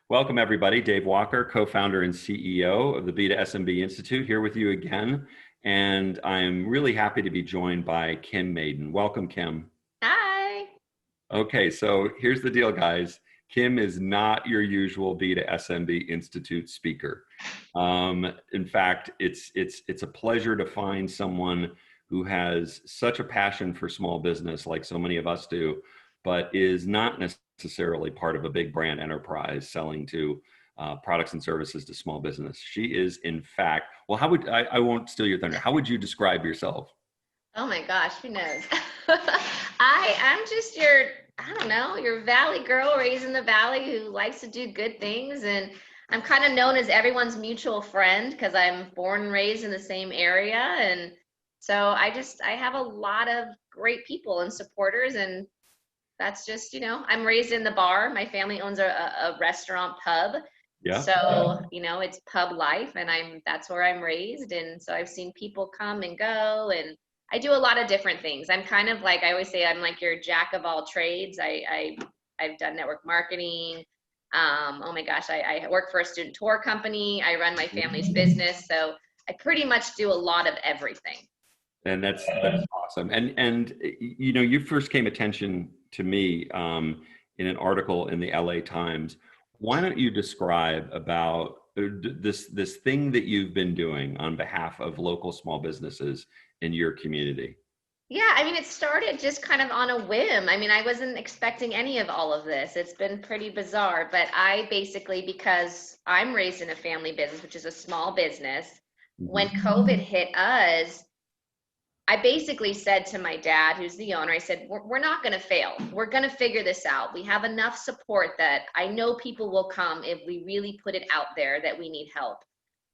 Welcome, everybody. Dave Walker, co-founder and CEO of the B to SMB Institute, here with you again. And I'm really happy to be joined by Kim Maiden. Welcome, Kim. Hi. Okay, so here's the deal, guys. Kim is not your usual B to SMB Institute speaker. In fact, it's a pleasure to find someone who has such a passion for small business, like so many of us do, but is not necessarily part of a big brand enterprise selling to products and services to small business. She is, in fact, well, I won't steal your thunder. How would you describe yourself? Oh my gosh, who knows? I'm just I don't know, your valley girl raised in the valley who likes to do good things. And I'm kind of known as everyone's mutual friend because I'm born and raised in the same area. And so I have a lot of great people and supporters. And that's just, I'm raised in the bar. My family owns a restaurant pub. Yeah. So, it's pub life and that's where I'm raised. And so I've seen people come and go, and I do a lot of different things. I'm kind of like, I always say, I'm like your jack of all trades. I've done network marketing. Oh my gosh, I work for a student tour company. I run my family's business. So I pretty much do a lot of everything. And that's awesome. And you first came attention to me in an article in the LA Times. Why don't you describe about this thing that you've been doing on behalf of local small businesses in your community? Yeah, I mean, it started just kind of on a whim. I mean, I wasn't expecting any of all of this. It's been pretty bizarre, but I basically, because I'm raised in a family business, which is a small business, when COVID hit us, I basically said to my dad, who's the owner, I said, we're not going to fail. We're going to figure this out. We have enough support that I know people will come if we really put it out there that we need help.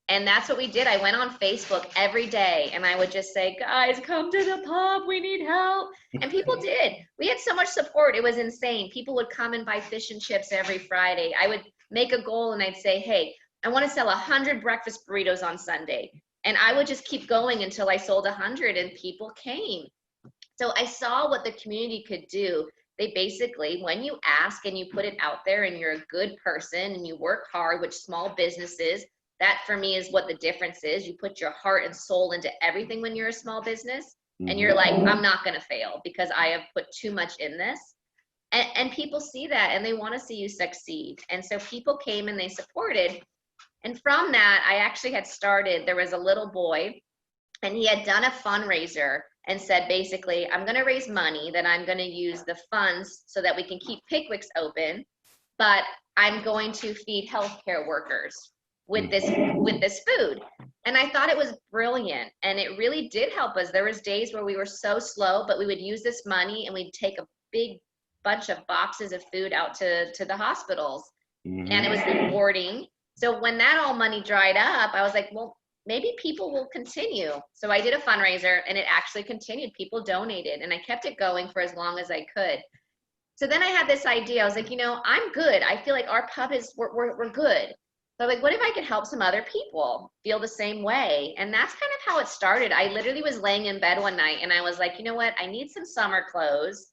And that's what we did. I went on Facebook every day and I would just say, guys, come to the pub. We need help. And people did. We had so much support. It was insane. People would come and buy fish and chips every Friday. I would make a goal and I'd say, hey, I want to sell 100 breakfast burritos on Sunday. And I would just keep going until I sold 100 and people came. So I saw what the community could do. They basically, when you ask and you put it out there and you're a good person and you work hard, which small businesses, that for me is what the difference is. You put your heart and soul into everything when you're a small business and you're like, I'm not going to fail because I have put too much in this. And people see that and they want to see you succeed. And so people came and they supported. And from that, I actually had started, there was a little boy and he had done a fundraiser and said, basically, I'm going to raise money that I'm going to use the funds so that we can keep Pickwicks open, but I'm going to feed healthcare workers with this food. And I thought it was brilliant. And it really did help us. There was days where we were so slow, but we would use this money and we'd take a big bunch of boxes of food out to the hospitals. And it was rewarding. So when that all money dried up, I was like, well, maybe people will continue. So I did a fundraiser and it actually continued. People donated and I kept it going for as long as I could. So then I had this idea. I was like, I'm good. I feel like our pub we're good. So like, what if I could help some other people feel the same way? And that's kind of how it started. I literally was laying in bed one night and I was like, you know what? I need some summer clothes.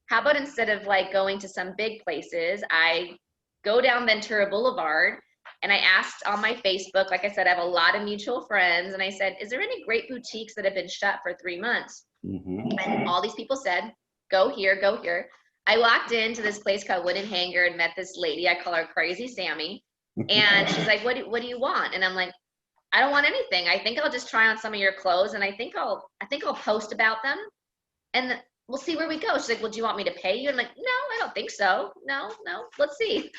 How about instead of like going to some big places, I go down Ventura Boulevard. And I asked on my Facebook, like I said, I have a lot of mutual friends. And I said, is there any great boutiques that have been shut for 3 months? And all these people said, go here, go here. I walked into this place called Wooden Hanger and met this lady. I call her Crazy Sammy. And she's like, what do you want? And I'm like, I don't want anything. I think I'll just try on some of your clothes. And I think I'll post about them. And we'll see where we go. She's like, well, do you want me to pay you? I'm like, no, I don't think so. No, let's see.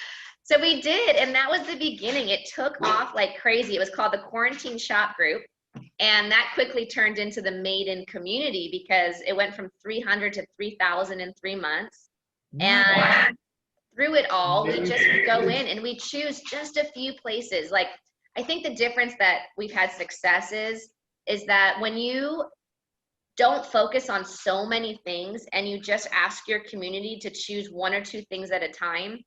So we did, and that was the beginning. It took off like crazy. It was called the Quarantine Shop Group, and that quickly turned into the Maiden community because it went from 300 to 3,000 in 3 months. And through it all, we just go in and we choose just a few places. Like, I think the difference that we've had success is that when you don't focus on so many things and you just ask your community to choose 1 or 2 things at a time,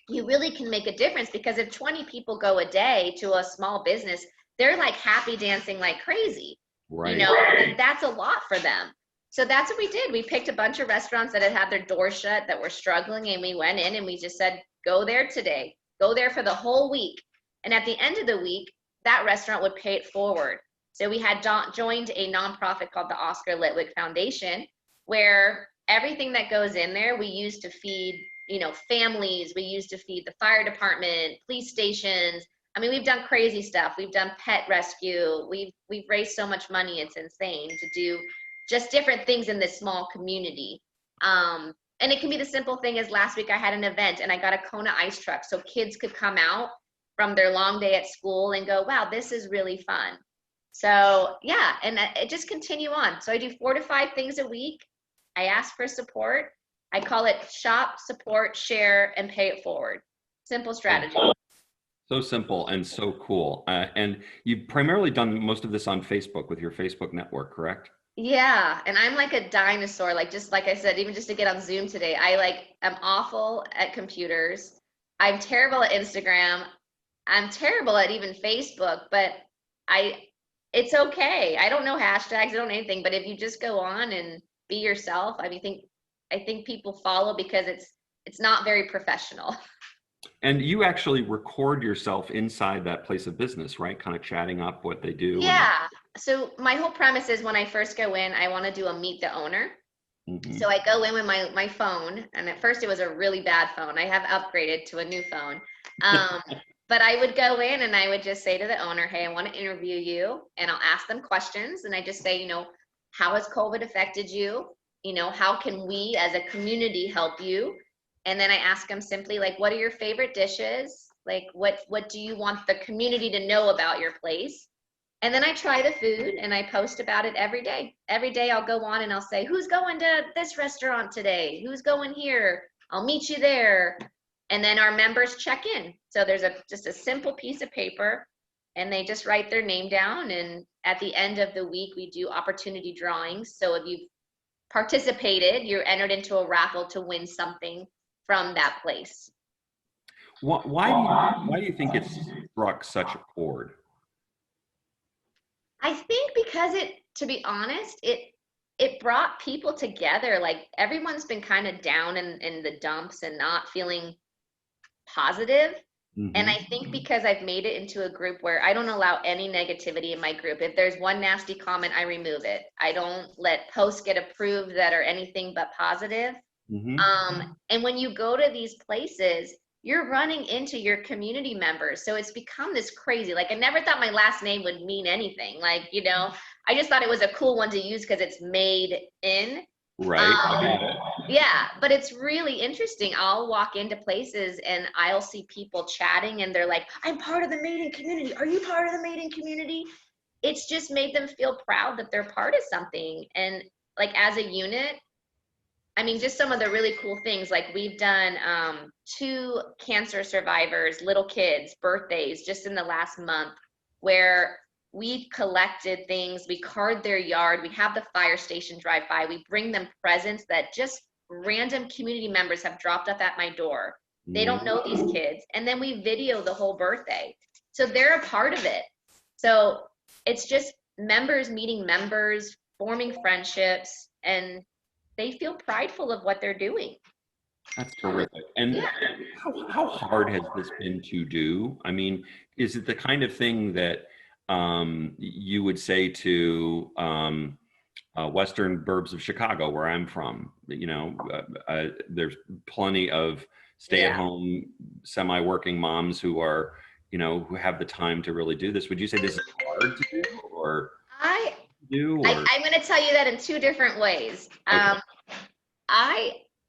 you really can make a difference. Because if 20 people go a day to a small business, they're like happy dancing like crazy. Right. And that's a lot for them. So that's what we did. We picked a bunch of restaurants that had their doors shut that were struggling, and we went in and we just said, go there today. go there for the whole week. And at the end of the week, that restaurant would pay it forward. So we had joined a nonprofit called the Oscar Litwick Foundation, where everything that goes in there, we use to feed, families. We use to feed the fire department, police stations. I mean, we've done crazy stuff. We've done pet rescue. We've raised so much money. It's insane to do just different things in this small community. And it can be the simple thing as last week I had an event and I got a Kona ice truck so kids could come out from their long day at school and go, wow, this is really fun. So yeah, and it just continue on. So I do 4 to 5 things a week. I ask for support. I call it shop, support, share, and pay it forward. Simple strategy. So simple and so cool. And you've primarily done most of this on Facebook with your Facebook network, correct? Yeah, and I'm like a dinosaur, like just like I said, even just to get on Zoom today, I'm awful at computers. I'm terrible at Instagram. I'm terrible at even Facebook, but it's okay. I don't know hashtags, I don't know anything, but if you just go on and be yourself, I think people follow because it's not very professional. And you actually record yourself inside that place of business, right? Kind of chatting up what they do. Yeah. So my whole premise is when I first go in, I want to do a meet the owner. So I go in with my phone, and at first it was a really bad phone. I have upgraded to a new phone. But I would go in and I would just say to the owner, hey, I want to interview you. And I'll ask them questions. And I just say, how has COVID affected you? How can we as a community help you? And then I ask them simply, like, what are your favorite dishes? Like, what do you want the community to know about your place? And then I try the food and I post about it every day. Every day I'll go on and I'll say, who's going to this restaurant today? Who's going here? I'll meet you there. And then our members check in. So there's just a simple piece of paper and they just write their name down. And at the end of the week, we do opportunity drawings. So if you've participated, you're entered into a raffle to win something from that place. Why do you think it's struck such a chord? I think because to be honest, it brought people together. Like everyone's been kind of down in the dumps and not feeling positive. And I think because I've made it into a group where I don't allow any negativity in my group. If there's one nasty comment, I remove it. I don't let posts get approved that are anything but positive. And when you go to these places, you're running into your community members. So it's become this crazy, like I never thought my last name would mean anything. Like, I just thought it was a cool one to use because it's made in. Right. Yeah, but it's really interesting. I'll walk into places and I'll see people chatting and they're like, I'm part of the Maiden community. Are you part of the Maiden community? It's just made them feel proud that they're part of something. And like as a unit, just some of the really cool things, like we've done 2 cancer survivors, little kids, birthdays just in the last month, where we collected things, we card their yard, we have the fire station drive by, we bring them presents that just random community members have dropped up at my door. They don't know these kids. And then we video the whole birthday. So they're a part of it. So it's just members meeting members, forming friendships, and they feel prideful of what they're doing. That's terrific. And how hard has this been to do? Is it the kind of thing that you would say to Western burbs of Chicago, where I'm from? There's plenty of stay-at-home, semi-working moms who are, who have the time to really do this. Would you say this is hard to do, or? I'm going to tell you that in 2 different ways. Okay.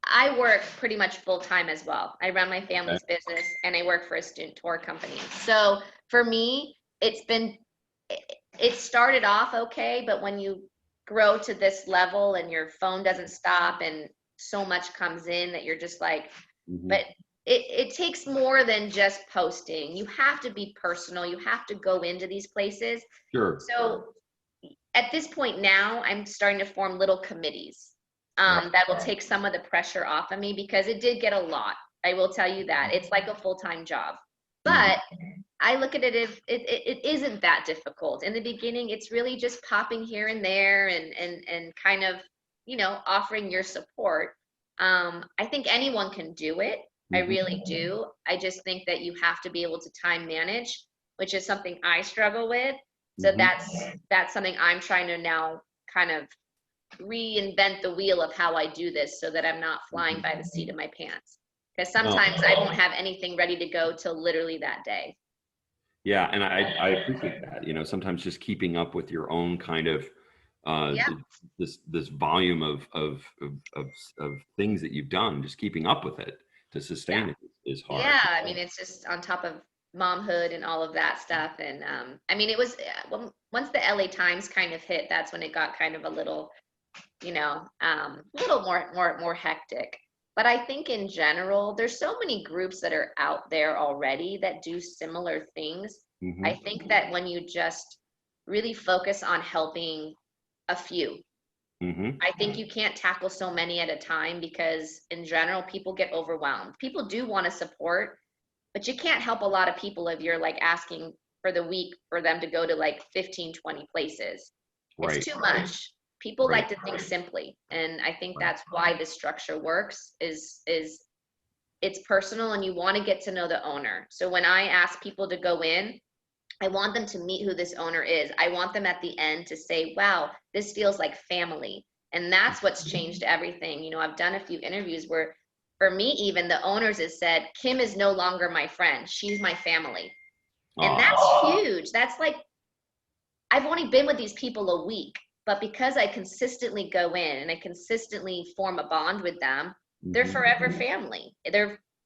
I work pretty much full time as well. I run my family's business and I work for a student tour company. So for me, it started off okay, but when you grow to this level and your phone doesn't stop and so much comes in that you're just like, but it takes more than just posting. You have to be personal. You have to go into these places. Sure. So at this point now, I'm starting to form little committees that will take some of the pressure off of me, because it did get a lot. I will tell you that. It's like a full-time job. But I look at it as it isn't that difficult. In the beginning, it's really just popping here and there and kind of, offering your support. I think anyone can do it. I really do. I just think that you have to be able to time manage, which is something I struggle with. So that's something I'm trying to now kind of reinvent the wheel of how I do this so that I'm not flying by the seat of my pants. Because No. sometimes I won't have anything ready to go till literally that day. Yeah, and I appreciate that. You know, sometimes just keeping up with your own kind of uh, Yeah. this volume of things that you've done, just keeping up with it to sustain Yeah. it is hard. Yeah. I mean, it's just on top of momhood and all of that stuff. And I mean, it was once the LA Times kind of hit, that's when it got kind of a little, a little more hectic. But I think in general, there's so many groups that are out there already that do similar things. I Hmm. think that when you just really focus on helping a few, Hmm. I think you can't tackle so many at a time because in general, people get overwhelmed. People do want to support, but you can't help a lot of people if you're like asking for the week for them to go to like 15, 20 places. It's Right, too much. People right, like to think simply, and I think right. that's why this structure works is it's personal and you want to get to know the owner. So when I ask people to go in, I want them to meet who this owner is. I want them at the end to say, wow, this feels like family. And that's what's changed everything. I've done a few interviews where, for me, even the owners have said, Kim is no longer my friend. She's my family. And Ah, that's huge. That's like, I've only been with these people a week, but because I consistently go in and I consistently form a bond with them, they're hmm. forever family.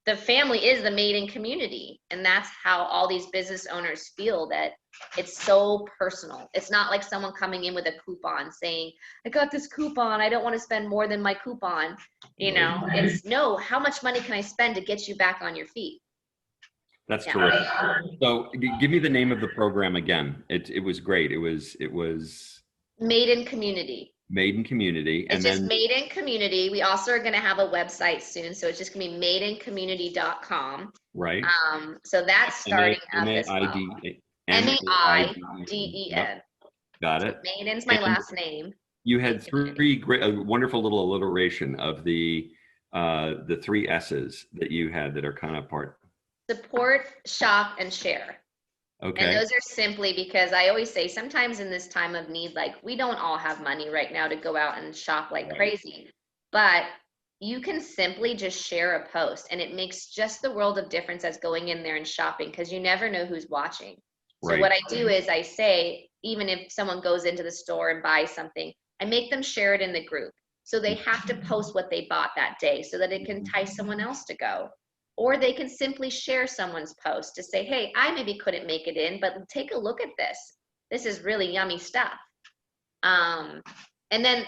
The family is the Maiden community, and that's how all these business owners feel, that it's so personal. It's not like someone coming in with a coupon saying, "I got this coupon. I don't want to spend more than my coupon." Right. It's no, how much money can I spend to get you back on your feet? That's Yeah. terrific. So give me the name of the program again. It was great. It was Maiden community. Maiden Community, It's and just then Maiden Community. We also are going to have a website soon, so it's just going to be maidencommunity.com. right, So that's starting M up A as I well. D M A I D M-A-I-D-E-N. E Yep, N. got So it. Maiden's my And last name. you Maiden had Community. three great, a wonderful little alliteration of the three S's that you had that are kind of part. Support, shop, and share. And Okay. those are simply because I always say sometimes in this time of need, like we don't all have money right now to go out and shop like Right. crazy, but you can simply just share a post and it makes just the world of difference as going in there and shopping because you never know who's watching. So Right. what I do is I say, even if someone goes into the store and buys something, I make them share it in the group. So they have to post what they bought that day so that it can entice someone else to go. Or they can simply share someone's post to say, hey, I maybe couldn't make it in, but take a look at this. This is really yummy stuff. Um, and then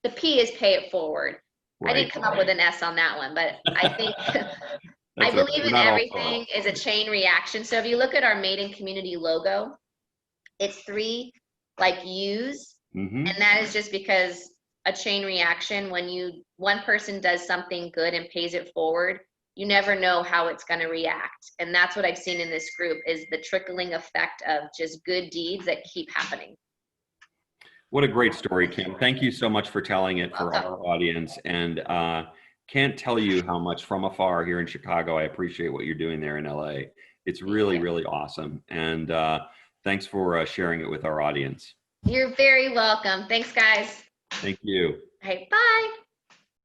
the P is pay it forward. I Right. didn't come up with an S on that one, but I think I That's all right. believe We're in not all pros. everything is a chain reaction. So if you look at our Maiden Community logo, it's three like U's, Mm-hmm. and that is just because a chain reaction, when one person does something good and pays it forward, you never know how it's going to react. And that's what I've seen in this group is the trickling effect of just good deeds that keep happening. What a great story, Kim. Thank you so much for telling it for Welcome. our audience. And can't tell you how much from afar here in Chicago, I appreciate what you're doing there in LA. It's Thank really, you. really awesome. And thanks for sharing it with our audience. You're very welcome. Thanks, guys. Thank you. All right, bye.